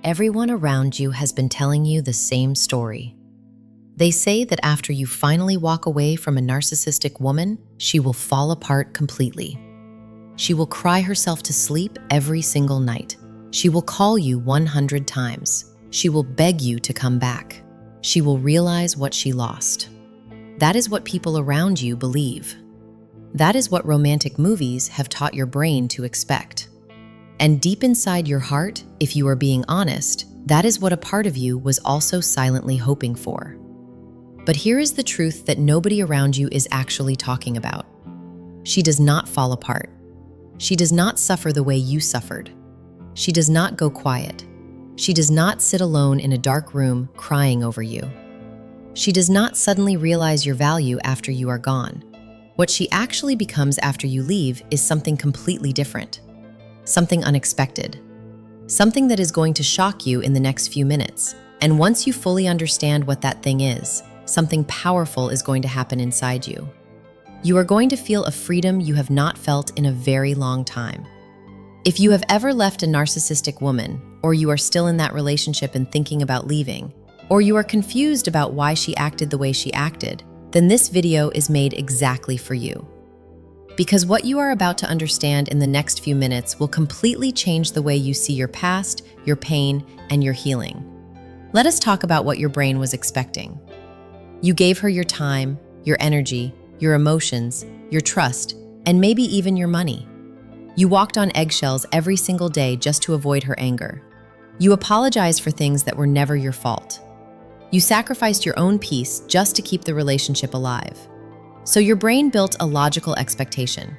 Everyone around you has been telling you the same story. They say that after you finally walk away from a narcissistic woman, she will fall apart completely. She will cry herself to sleep every single night. She will call you 100 times. She will beg you to come back. She will realize what she lost. That is what people around you believe. That is what romantic movies have taught your brain to expect. And deep inside your heart, if you are being honest, that is what a part of you was also silently hoping for. But here is the truth that nobody around you is actually talking about. She does not fall apart. She does not suffer the way you suffered. She does not go quiet. She does not sit alone in a dark room crying over you. She does not suddenly realize your value after you are gone. What she actually becomes after you leave is something completely different. Something unexpected. Something that is going to shock you in the next few minutes. And once you fully understand what that thing is, something powerful is going to happen inside you. You are going to feel a freedom you have not felt in a very long time. If you have ever left a narcissistic woman, or you are still in that relationship and thinking about leaving, or you are confused about why she acted the way she acted, then this video is made exactly for you. Because what you are about to understand in the next few minutes will completely change the way you see your past, your pain, and your healing. Let us talk about what your brain was expecting. You gave her your time, your energy, your emotions, your trust, and maybe even your money. You walked on eggshells every single day just to avoid her anger. You apologized for things that were never your fault. You sacrificed your own peace just to keep the relationship alive. So your brain built a logical expectation.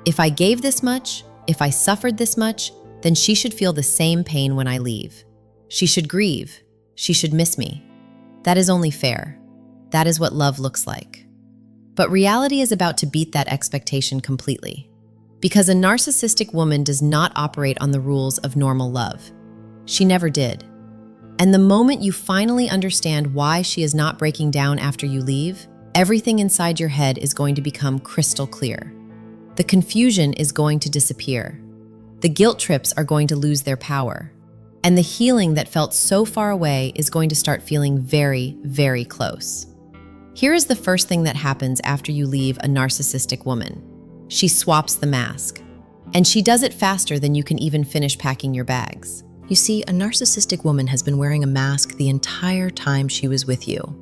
If I gave this much, if I suffered this much, then she should feel the same pain when I leave. She should grieve. She should miss me. That is only fair. That is what love looks like. But reality is about to beat that expectation completely. Because a narcissistic woman does not operate on the rules of normal love. She never did. And the moment you finally understand why she is not breaking down after you leave, everything inside your head is going to become crystal clear. The confusion is going to disappear. The guilt trips are going to lose their power. And the healing that felt so far away is going to start feeling very, very close. Here is the first thing that happens after you leave a narcissistic woman. She swaps the mask. And she does it faster than you can even finish packing your bags. You see, a narcissistic woman has been wearing a mask the entire time she was with you.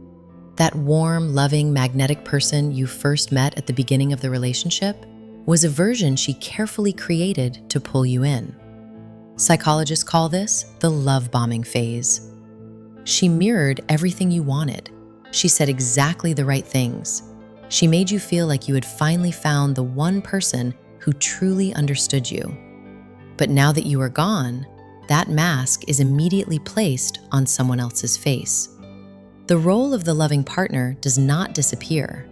That warm, loving, magnetic person you first met at the beginning of the relationship was a version she carefully created to pull you in. Psychologists call this the love bombing phase. She mirrored everything you wanted. She said exactly the right things. She made you feel like you had finally found the one person who truly understood you. But now that you are gone, that mask is immediately placed on someone else's face. The role of the loving partner does not disappear.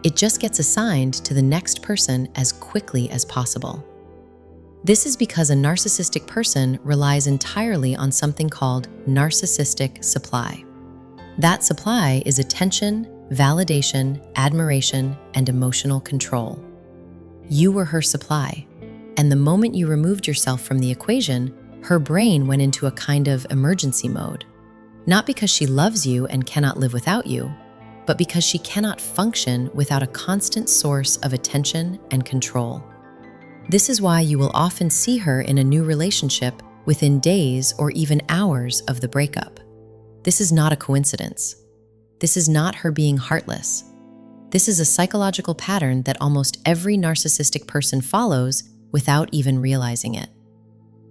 It just gets assigned to the next person as quickly as possible. This is because a narcissistic person relies entirely on something called narcissistic supply. That supply is attention, validation, admiration, and emotional control. You were her supply, and the moment you removed yourself from the equation, her brain went into a kind of emergency mode. Not because she loves you and cannot live without you, but because she cannot function without a constant source of attention and control. This is why you will often see her in a new relationship within days or even hours of the breakup. This is not a coincidence. This is not her being heartless. This is a psychological pattern that almost every narcissistic person follows without even realizing it.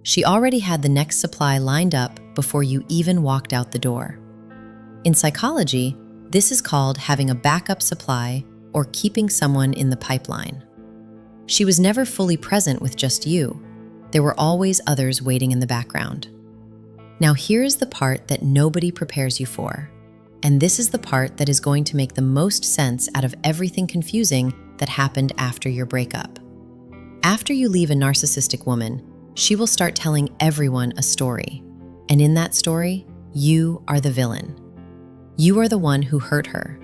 She already had the next supply lined up before you even walked out the door. In psychology, this is called having a backup supply or keeping someone in the pipeline. She was never fully present with just you. There were always others waiting in the background. Now here's the part that nobody prepares you for. And this is the part that is going to make the most sense out of everything confusing that happened after your breakup. After you leave a narcissistic woman, she will start telling everyone a story. And in that story, you are the villain. You are the one who hurt her.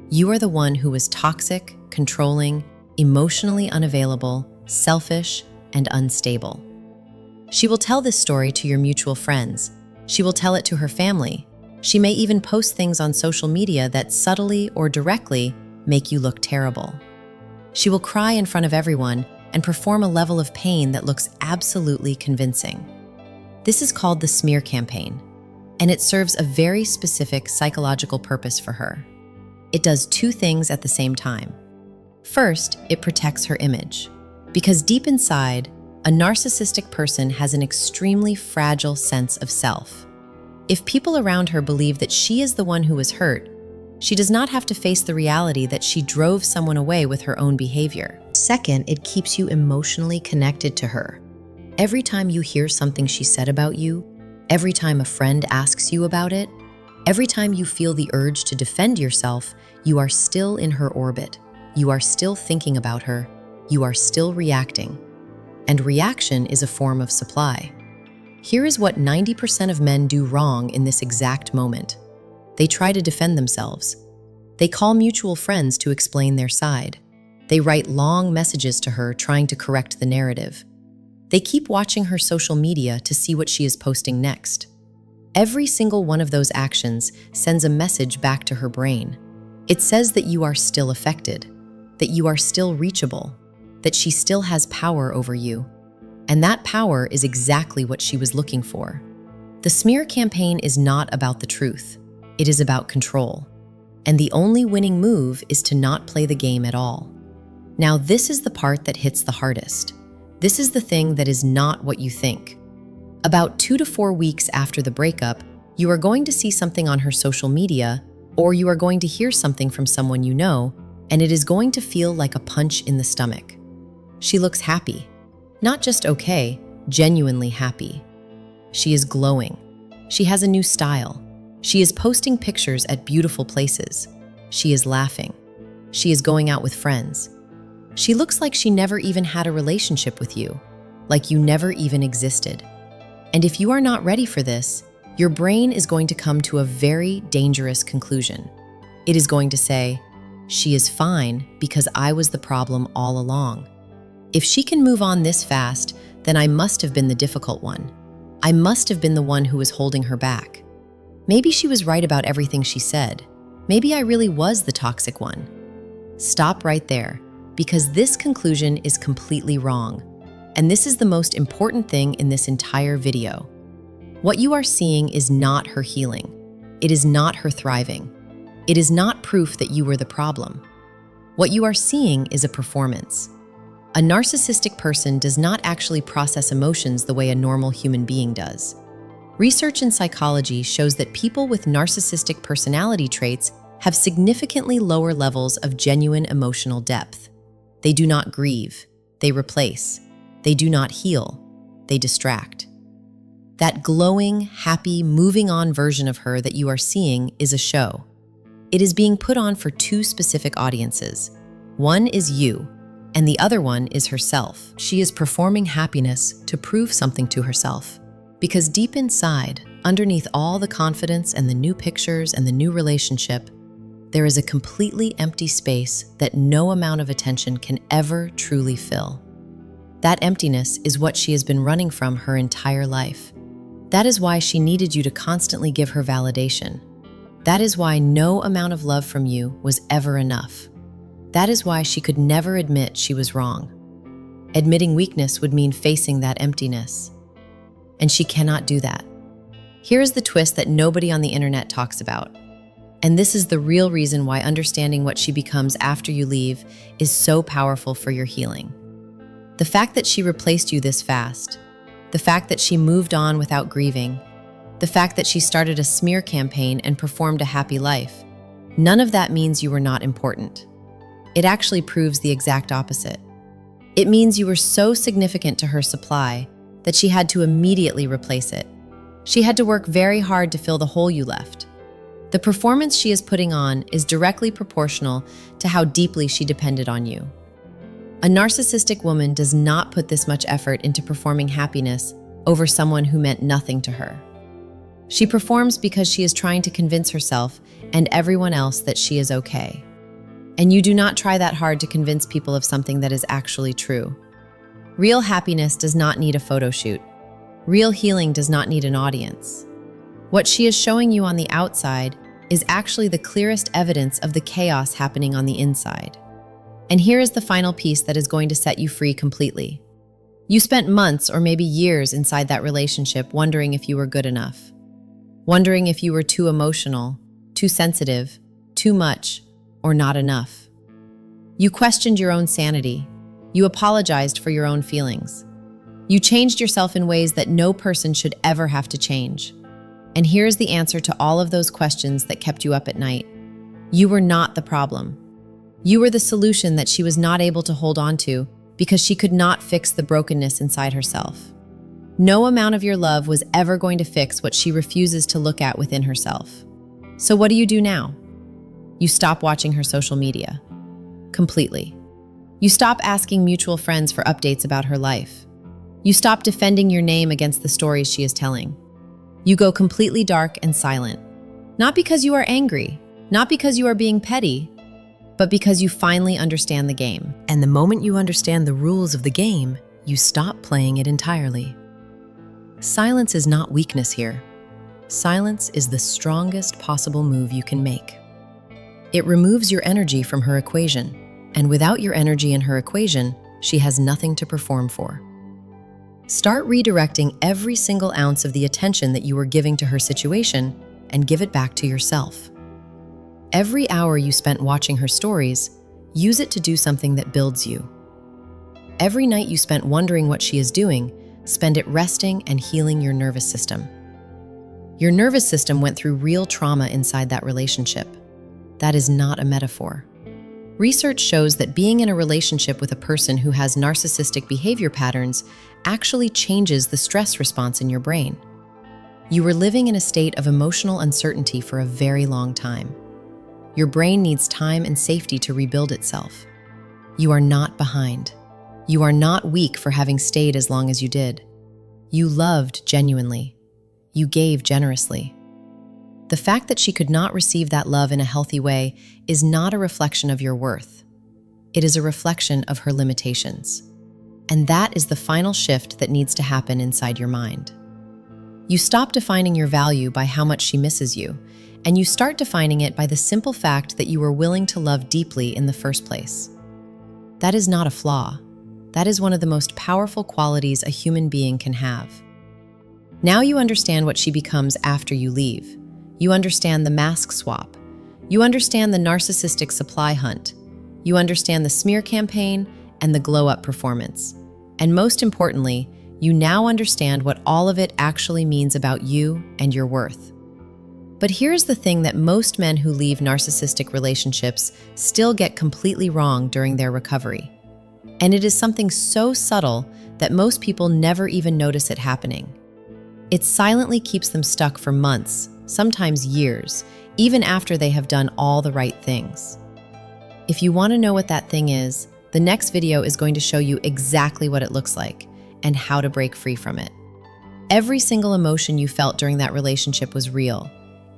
You are the one who was toxic, controlling, emotionally unavailable, selfish, and unstable. She will tell this story to your mutual friends, She will tell it to her family. She may even post things on social media that subtly or directly make you look terrible. She will cry in front of everyone and perform a level of pain that looks absolutely convincing. This is called the smear campaign, and it serves a very specific psychological purpose for her. It does two things at the same time. First, it protects her image, because deep inside, a narcissistic person has an extremely fragile sense of self. If people around her believe that she is the one who was hurt, she does not have to face the reality that she drove someone away with her own behavior. Second, it keeps you emotionally connected to her. Every time you hear something she said about you, every time a friend asks you about it, every time you feel the urge to defend yourself, you are still in her orbit. You are still thinking about her. You are still reacting. And reaction is a form of supply. Here is what 90% of men do wrong in this exact moment. They try to defend themselves. They call mutual friends to explain their side. They write long messages to her trying to correct the narrative. They keep watching her social media to see what she is posting next. Every single one of those actions sends a message back to her brain. It says that you are still affected, that you are still reachable, that she still has power over you. And that power is exactly what she was looking for. The smear campaign is not about the truth. It is about control. And the only winning move is to not play the game at all. Now, this is the part that hits the hardest. This is the thing that is not what you think. About 2 to 4 weeks after the breakup, you are going to see something on her social media, or you are going to hear something from someone you know, and it is going to feel like a punch in the stomach. She looks happy. Not just okay, genuinely happy. She is glowing. She has a new style. She is posting pictures at beautiful places. She is laughing. She is going out with friends. She looks like she never even had a relationship with you, like you never even existed. And if you are not ready for this, your brain is going to come to a very dangerous conclusion. It is going to say, "She is fine because I was the problem all along. If she can move on this fast, then I must have been the difficult one. I must have been the one who was holding her back. Maybe she was right about everything she said. Maybe I really was the toxic one." Stop right there, because this conclusion is completely wrong. And this is the most important thing in this entire video. What you are seeing is not her healing. It is not her thriving. It is not proof that you were the problem. What you are seeing is a performance. A narcissistic person does not actually process emotions the way a normal human being does. Research in psychology shows that people with narcissistic personality traits have significantly lower levels of genuine emotional depth. They do not grieve. They replace. They do not heal. They distract. That glowing, happy, moving on version of her that you are seeing is a show. It is being put on for two specific audiences. One is you, and the other one is herself. She is performing happiness to prove something to herself. Because deep inside, underneath all the confidence and the new pictures and the new relationship, there is a completely empty space that no amount of attention can ever truly fill. That emptiness is what she has been running from her entire life. That is why she needed you to constantly give her validation. That is why no amount of love from you was ever enough. That is why she could never admit she was wrong. Admitting weakness would mean facing that emptiness. And she cannot do that. Here is the twist that nobody on the internet talks about. And this is the real reason why understanding what she becomes after you leave is so powerful for your healing. The fact that she replaced you this fast, the fact that she moved on without grieving, the fact that she started a smear campaign and performed a happy life, none of that means you were not important. It actually proves the exact opposite. It means you were so significant to her supply that she had to immediately replace it. She had to work very hard to fill the hole you left. The performance she is putting on is directly proportional to how deeply she depended on you. A narcissistic woman does not put this much effort into performing happiness over someone who meant nothing to her. She performs because she is trying to convince herself and everyone else that she is okay. And you do not try that hard to convince people of something that is actually true. Real happiness does not need a photo shoot. Real healing does not need an audience. What she is showing you on the outside is actually the clearest evidence of the chaos happening on the inside. And here is the final piece that is going to set you free completely. You spent months or maybe years inside that relationship wondering if you were good enough, wondering if you were too emotional, too sensitive, too much, or not enough. You questioned your own sanity. You apologized for your own feelings. You changed yourself in ways that no person should ever have to change. And here's the answer to all of those questions that kept you up at night. You were not the problem. You were the solution that she was not able to hold on to because she could not fix the brokenness inside herself. No amount of your love was ever going to fix what she refuses to look at within herself. So what do you do now? You stop watching her social media. Completely. You stop asking mutual friends for updates about her life. You stop defending your name against the stories she is telling. You go completely dark and silent. Not because you are angry, not because you are being petty, but because you finally understand the game. And the moment you understand the rules of the game, you stop playing it entirely. Silence is not weakness here. Silence is the strongest possible move you can make. It removes your energy from her equation, and without your energy in her equation, she has nothing to perform for. Start redirecting every single ounce of the attention that you were giving to her situation and give it back to yourself. Every hour you spent watching her stories, use it to do something that builds you. Every night you spent wondering what she is doing, spend it resting and healing your nervous system. Your nervous system went through real trauma inside that relationship. That is not a metaphor. Research shows that being in a relationship with a person who has narcissistic behavior patterns actually changes the stress response in your brain. You were living in a state of emotional uncertainty for a very long time. Your brain needs time and safety to rebuild itself. You are not behind. You are not weak for having stayed as long as you did. You loved genuinely. You gave generously. The fact that she could not receive that love in a healthy way is not a reflection of your worth. It is a reflection of her limitations. And that is the final shift that needs to happen inside your mind. You stop defining your value by how much she misses you, and you start defining it by the simple fact that you were willing to love deeply in the first place. That is not a flaw. That is one of the most powerful qualities a human being can have. Now you understand what she becomes after you leave. You understand the mask swap. You understand the narcissistic supply hunt. You understand the smear campaign and the glow-up performance. And most importantly, you now understand what all of it actually means about you and your worth. But here's the thing that most men who leave narcissistic relationships still get completely wrong during their recovery. And it is something so subtle that most people never even notice it happening. It silently keeps them stuck for months, sometimes years, even after they have done all the right things. If you want to know what that thing is, the next video is going to show you exactly what it looks like and how to break free from it. Every single emotion you felt during that relationship was real.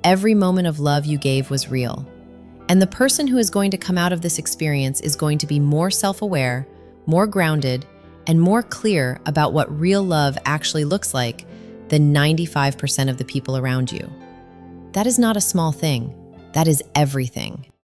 Every moment of love you gave was real. And the person who is going to come out of this experience is going to be more self-aware, more grounded, and more clear about what real love actually looks like than 95% of the people around you. That is not a small thing. That is everything.